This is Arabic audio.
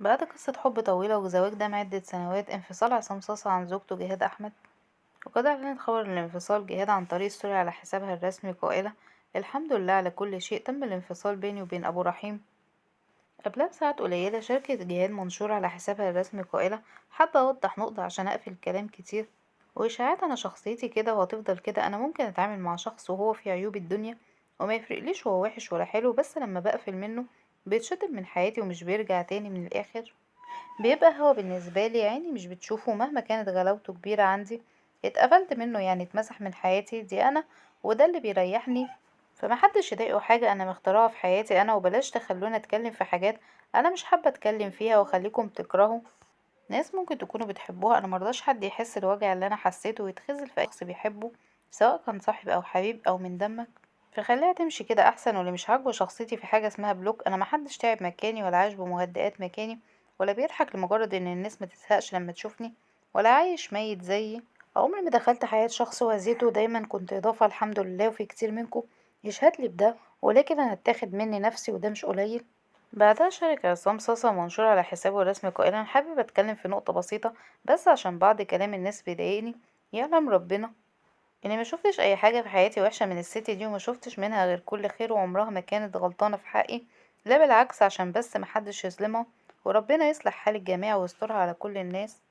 بعد قصة حب طويلة وزواج دام عدة سنوات، انفصال عصام صاصا عن زوجته جهاد أحمد. وقد أعلنت خبر الانفصال جهاد عن طريق ستوري على حسابها الرسمي قائلة: الحمد لله على كل شيء، تم الانفصال بيني وبين أبو رحيم. قبلها بساعات قليلة شاركت جهاد منشور على حسابها الرسمي قائلة: حابة أوضح نقطة عشان أقفل كلام كتير وإشاعات. أنا شخصيتي كده وهتفضل كده، أنا ممكن أتعامل مع شخص وهو فيه عيوب الدنيا وما يفرقليش هو وحش ولا حلو، بس لما بقفل منه بيتشطب من حياتي ومش بيرجع تاني. من الآخر بيبقى هو بالنسبة لي عيني مش بتشوفه مهما كانت غلاوته كبيرة عندي. اتقفلت منه يعني اتمسح من حياتي دي أنا، وده اللي بيريحني. فمحدش يضايقه حاجة أنا مختارها في حياتي أنا، وبلاش تخلوني أتكلم في حاجات أنا مش حابة أتكلم فيها وأخليكم تكرهوا ناس ممكن تكونوا بتحبوها. أنا مرضاش حد يحس الوجع اللي أنا حسيته ويتخذل في أي شخص بيحبه، سواء كان صاحب أو حبيب أو من دمك. فخليها تمشي كده أحسن. واللي مش عاجبه شخصيتي في حاجة اسمها بلوك. أنا محدش تعب مكاني ولا عاش بمهدئات مكاني ولا بيضحك لمجرد إن الناس ما تزهقش لما تشوفني ولا عايش ميت زيي. عمري ما دخلت حياة شخص وأذيته، دايما كنت إضافة الحمد لله، وفي كتير منكم يشهدلي بده، ولكن أنا اتاخد مني نفسي وده مش قليل. بعدها شارك عصام صاصا منشور على حسابه الرسمي قائلا: حابب أتكلم في نقطة بسيطة بس عشان بعض كلام الناس بيضايقني. يعلم ربنا اني ما شفتش اي حاجه في حياتي وحشه من الست دي، وما شفتش منها غير كل خير، وعمرها ما كانت غلطانه في حقي، لا بالعكس، عشان بس محدش يظلمها وربنا يصلح حال الجميع ويسترها على كل الناس.